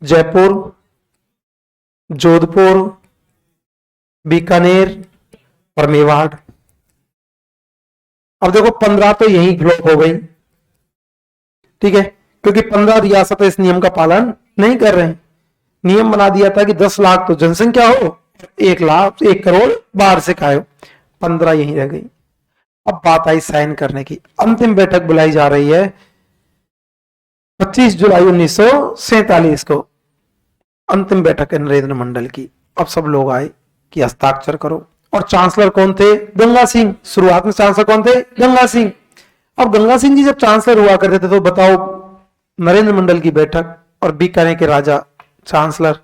जयपुर, जोधपुर, बीकानेर और मेवाड़। अब देखो 15 तो यही फ्लॉप हो गई, ठीक है, क्योंकि 15 रियासतें इस नियम का पालन नहीं कर रहे हैं। नियम बना दिया था कि 10 लाख तो जनसंख्या हो, 1 करोड़ वार्षिक आय हो, 15 यहीं रह गई। अब बात आई साइन करने की, अंतिम बैठक बुलाई जा रही है 25 जुलाई 1947 को, अंतिम बैठक है नरेंद्र मंडल की। अब सब लोग आए कि हस्ताक्षर करो, और चांसलर कौन थे, गंगा सिंह। शुरुआत में चांसलर कौन थे, गंगा सिंह। अब गंगा सिंह जी जब चांसलर हुआ करते थे तो बताओ, नरेंद्र मंडल की बैठक और बीकानेर के राजा चांसलर,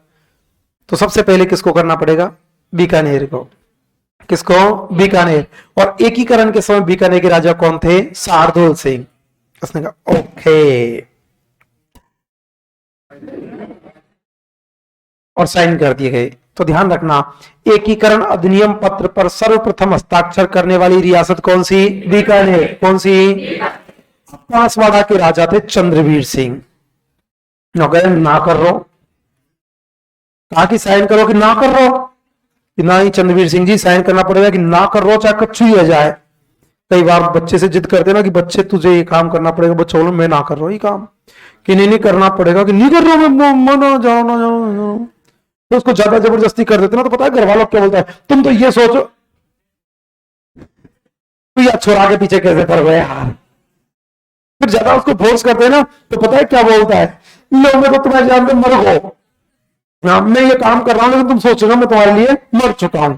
तो सबसे पहले किसको करना पड़ेगा, बीकानेर को। किसको? बीकानेर। और एकीकरण के समय बीकानेर के राजा कौन थे? शार्दुल सिंह। उसने कहा ओके और साइन कर दिए गए। तो ध्यान रखना, एकीकरण अधिनियम पत्र पर सर्वप्रथम हस्ताक्षर करने वाली रियासत कौन सी? बीकानेर। कौन सी? बांसवाड़ा के राजा थे चंद्रवीर सिंह। ना कर रहे हो, कहा कि साइन करो कि ना कर रहे हो? कि ना ही चंद्रवीर सिंह जी साइन करना पड़ेगा कि ना कर रहे हो, चाहे कच्छु ही हो जाए। कई बार बच्चे से जिद करते ना कि बच्चे तुझे ये काम करना पड़ेगा, बच्चे बोलो मैं ना कर रहा हूँ ये काम, कि नहीं करना पड़ेगा, कि नहीं कर रहा हूँ मैं ना जाओ ना जाओ ना जाओ। तो उसको ज्यादा जबरदस्ती कर देते ना, तो पता है घर वालों क्या बोलता है? तुम तो ये सोचो तो या छोरा के पीछे कैसे पड़ गए यार। फिर ज्यादा उसको फोर्स करते हैं ना, तो पता है क्या बोलता है? लो मैं तो तुम्हारे जान में मर हो, मैं ये काम कर रहा हूं लेकिन तुम सोचोगे मैं तुम्हारे लिए मर चुका हूं।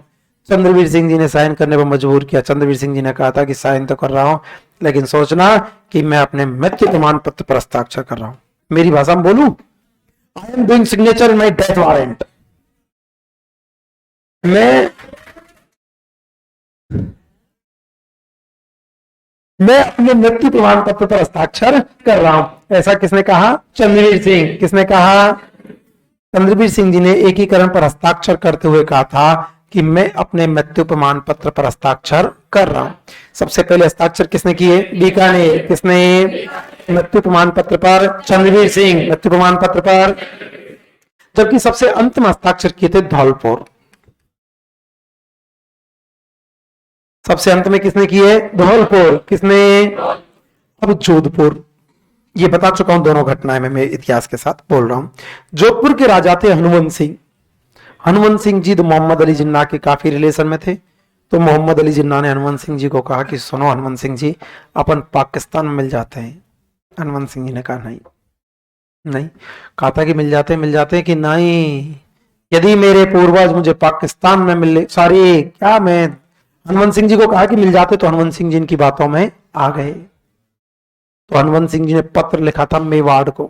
चंद्रवीर सिंह जी ने साइन करने पर मजबूर किया। चंद्रवीर सिंह जी ने कहा था कि साइन तो कर रहा हूं लेकिन सोचना कि मैं अपने मृत्यु प्रमाण पत्र पर हस्ताक्षर कर रहा हूं। मेरी भाषा में बोलूं, I am doing signature in my death warrant. मैं अपने मृत्यु प्रमाण पत्र पर हस्ताक्षर कर रहा हूं। ऐसा किसने कहा? चंद्रवीर सिंह। किसने कहा? चंद्रवीर सिंह जी ने एकीकरण पर हस्ताक्षर करते हुए कहा था कि मैं अपने मृत्यु प्रमाण पत्र पर हस्ताक्षर कर रहा हूं। सबसे पहले हस्ताक्षर किसने किए? बीकानेर। किसने? मृत्यु प्रमाण पत्र पर चंद्रवीर सिंह, मृत्यु प्रमाण पत्र पर। जबकि सबसे अंत में हस्ताक्षर किए थे धौलपुर। सबसे अंत में किसने किए? धौलपुर। किसने? अब जोधपुर। ये बता चुका हूं दोनों घटनाएं में, मैं इतिहास के साथ बोल रहा हूं। जोधपुर के राजा थे हनुमंत सिंह। हनुमंत सिंह जी तो मोहम्मद अली जिन्ना के काफी रिलेशन में थे। तो मोहम्मद अली जिन्ना ने हनुमंत सिंह जी को कहा कि सुनो हनुमंत सिंह जी, अपन पाकिस्तान में मिल जाते हैं। हनुमंत सिंह जी ने कहा नहीं नहीं। कहा था कि मिल जाते हैं कि नहीं, यदि मेरे पूर्वज मुझे पाकिस्तान में मिले, सॉरी क्या, मैं हनुमंत सिंह जी को कहा कि मिल जाते, तो हनुमंत सिंह जी इनकी बातों में आ गए। तो हनुमंत सिंह जी ने पत्र लिखा था मेवाड़ को।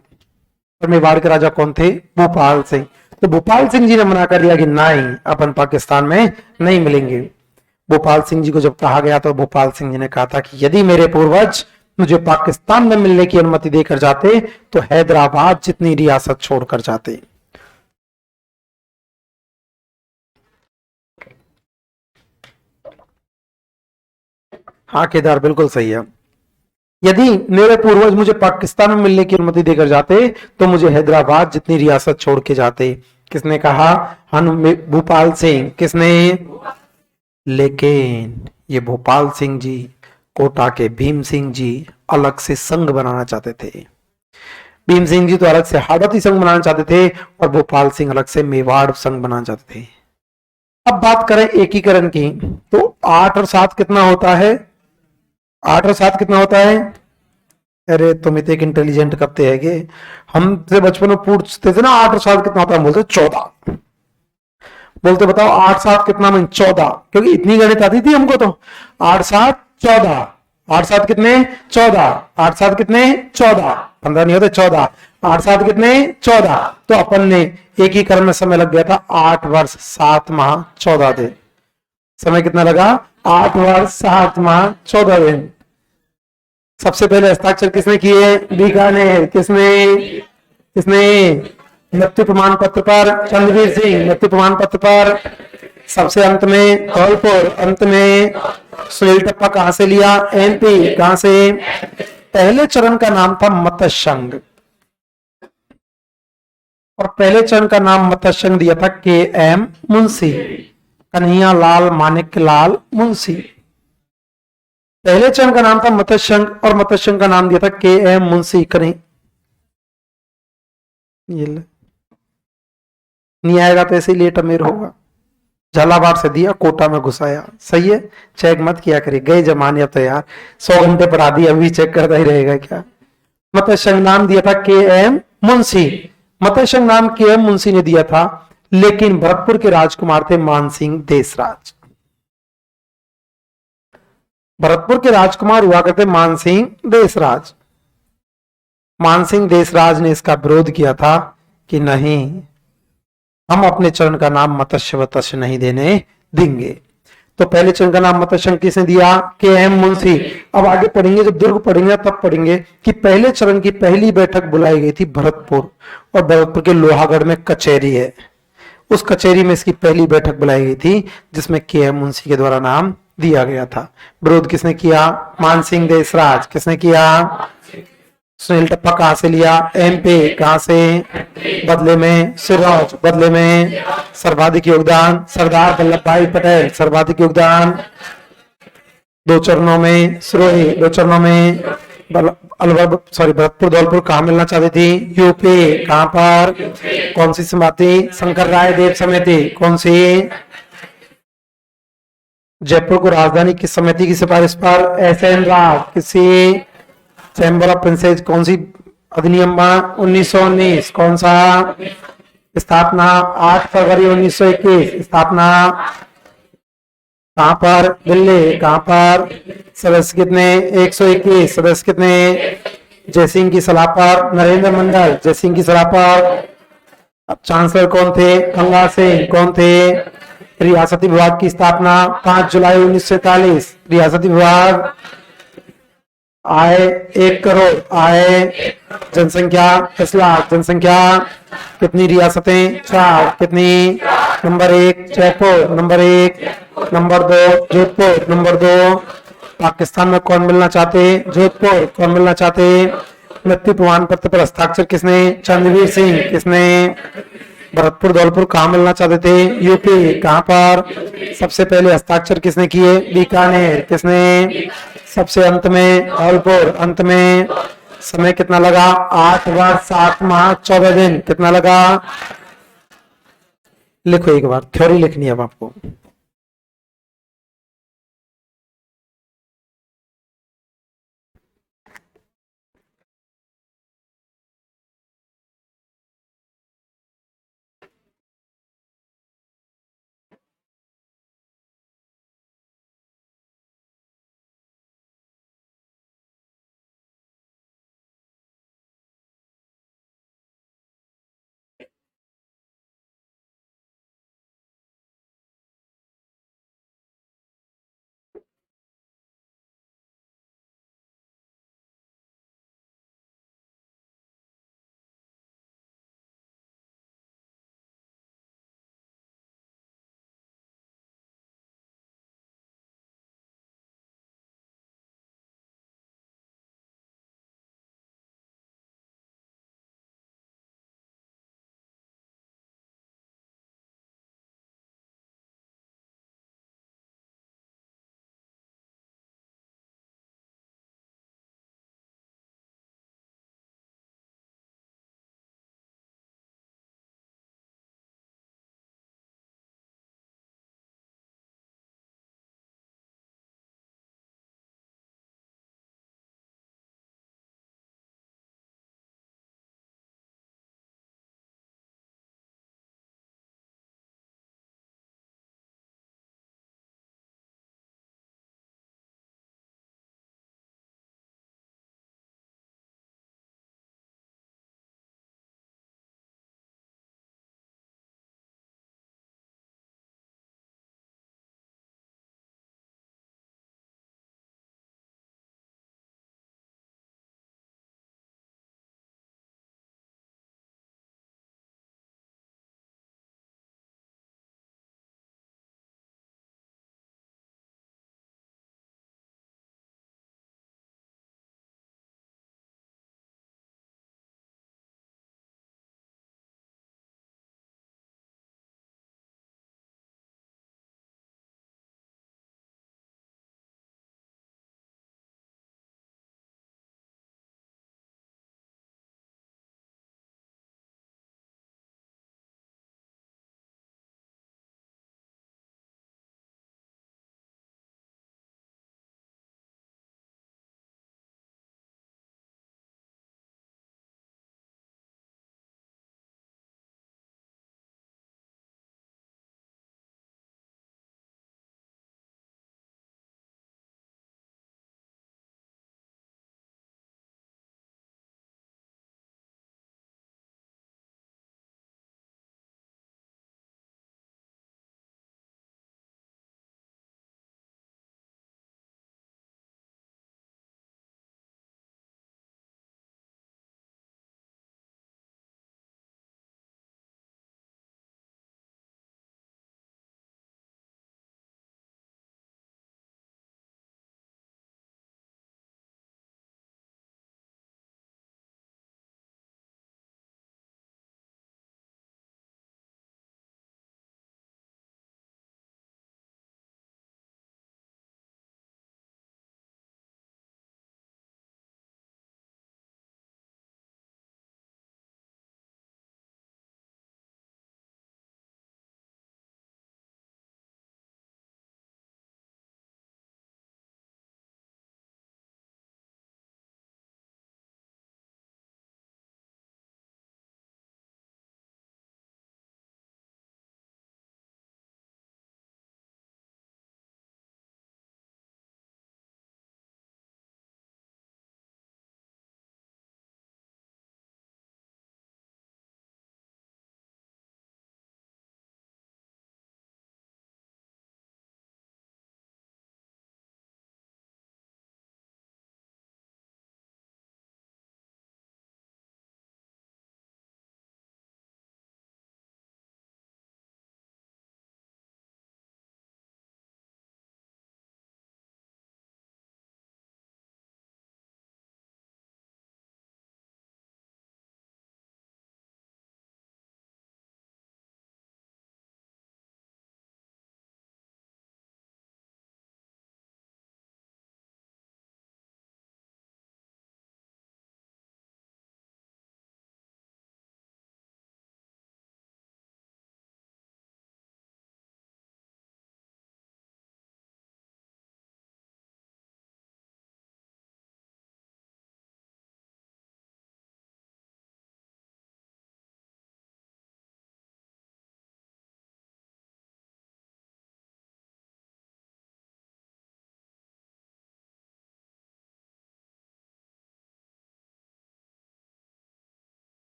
और मेवाड़ के राजा कौन थे? भोपाल सिंह। तो भोपाल सिंह जी ने मना कर दिया कि नहीं, अपन पाकिस्तान में नहीं मिलेंगे। भोपाल सिंह जी को जब कहा गया तो भोपाल सिंह जी ने कहा था कि यदि मेरे पूर्वज मुझे पाकिस्तान में मिलने की अनुमति देकर जाते तो हैदराबाद जितनी रियासत छोड़कर जाते। हाँ केदार, बिल्कुल सही है। यदि मेरे पूर्वज मुझे पाकिस्तान में मिलने की अनुमति देकर जाते तो मुझे हैदराबाद जितनी रियासत छोड़ के जाते। किसने कहा? भोपाल सिंह। किसने? लेकिन ये भोपाल सिंह जी कोटा के भीम सिंह जी अलग से संघ बनाना चाहते थे। भीम सिंह जी तो अलग से हाड़ौती संघ बनाना चाहते थे और भोपाल सिंह अलग से मेवाड़ संघ बनाना चाहते थे। अब बात करें एकीकरण की, तो 8 और 7 कितना होता है? 8 और 7 कितना होता है? अरे तुम इतने इंटेलिजेंट करते हैं कि हमसे बचपन में पूछते थे ना 8 और 7 कितना होता है, हम बोलते 14। बोलते बताओ 8 7 कितना में? 14, क्योंकि इतनी गणित आती थी हमको। तो 8 7 14, 8 7 कितने? 14, 8 7 कितने? 14, 15 नहीं होते 14, 8 7 कितने? 14। तो अपन ने एकीकरण में समय लग गया था 8 वर्ष 7 माह 14 दिन। समय कितना लगा? 8 वर्ष 7 माह 14 दिन। सबसे पहले हस्ताक्षर किसने किए? बीकानेर। किसने? मृत्यु प्रमाण पत्र पर चंद्रवीर सिंह। मृत्यु प्रमाण पत्र पर। सबसे अंत में धौलपुर। अंत में सुनील टप्पा कहां से लिया? एमपी। कहां से? पहले चरण का नाम था मत्स्य संघ और पहले चरण का नाम मत्स्य संघ दिया था के.एम. मुंशी, कन्हैया लाल माणिक्य लाल मुंशी। पहले चरण का नाम था मत्स्य संघ और मत्स्य संघ का नाम दिया था के.एम. मुंशी। नहीं आएगा तो ऐसे ही लेट अमीर होगा। झालावाड़ से दिया, कोटा में घुसाया। सही है, चेक मत किया करिए, गए जमाने। अब तो यार 100 घंटे पढ़ा दिया, अभी चेक करता ही रहेगा क्या? मत्स्य संघ नाम दिया था के.एम. मुंशी। मत्स्य संघ नाम के.एम. मुंशी ने दिया था, लेकिन भरतपुर के राजकुमार थे मानसिंह देशराज। भरतपुर के राजकुमार हुआ करते मानसिंह देशराज। मानसिंह देशराज ने इसका विरोध किया था कि नहीं, हम अपने चरण का नाम मत्स्य वत्स्य नहीं देने देंगे। तो पहले चरण का नाम मतशंक किसने दिया? के एम मुंशी। अब आगे पढ़ेंगे, जब दुर्ग पढ़ेंगे तब पढ़ेंगे कि पहले चरण की पहली बैठक बुलाई गई थी भरतपुर, और भरतपुर के लोहागढ़ में कचहरी है, उस कचहरी में इसकी पहली बैठक बुलाई गई थी, जिसमें के एम मुंशी के द्वारा नाम दिया गया था। विरोध किसने किया? मानसिंह देशराज। किसने किया? सुनील टप्पा कहां से लिया? एमपी। कहां से? बदले में सिरौज। बदले में सर्वाधिक योगदान सरदार वल्लभ भाई पटेल। सर्वाधिक योगदान 2 चरणों में सिरोही। 2 चरणों में भरतपुर धौलपुर कहाँ मिलना चाहती थी? यूपी। कहां पर? कौन सी समिति? शंकर राय देव समिति। कौन सी? जयपुर को राजधानी किस समिति की सिफारिश पर? S N Rao. किसी? चैम्बर ऑफ प्रिंसेस कौन सी अधिनियम? 1919। कौन सा? स्थापना 8 फरवरी 1921। स्थापना कहां पर? दिल्ली। कहां पर? सदस्य कितने? 121। सदस्य कितने? जयसिंह की सलाह पर नरेंद्र मंडल। जयसिंह की सलाह पर। अब चांसलर कौन थे? गंगा सिंह। कौन थे? रियासती विभाग की स्थापना 5 जुलाई 1943। रियासती विभाग। आय 1 करोड़। आय जनसंख्या 10 लाख। जनसंख्या कितनी रियासतें? 4। कितनी? Number 1 Jaipur. Number 1। Number 2 Jodhpur. Number 2 Pakistan में कौन मिलना चाहते? जोधपुर। कौन मिलना चाहते? मृत्यु प्रमाण पत्र पर हस्ताक्षर किसने? चंद्रवीर सिंह। किसने? भरतपुर धौलपुर कहाँ मिलना चाहते थे? यूपी। कहां पर? सबसे पहले हस्ताक्षर किसने किए? बीकानेर। किसने? सबसे अंत में धौलपुर। अंत में समय कितना लगा? 8 वर्ष 7 माह 14 दिन। कितना लगा? लिखो एक बार, थ्योरी लिखनी है अब आपको।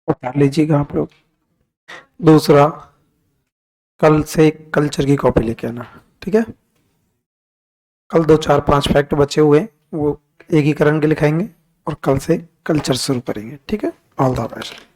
उतार लीजिएगा आप लोग। दूसरा, कल से कल्चर की कॉपी लेके आना, ठीक है। कल 2 4 5 फैक्ट बचे हुए हैं, वो एकीकरण के लिखाएंगे और कल से कल्चर शुरू करेंगे, ठीक है। All the best.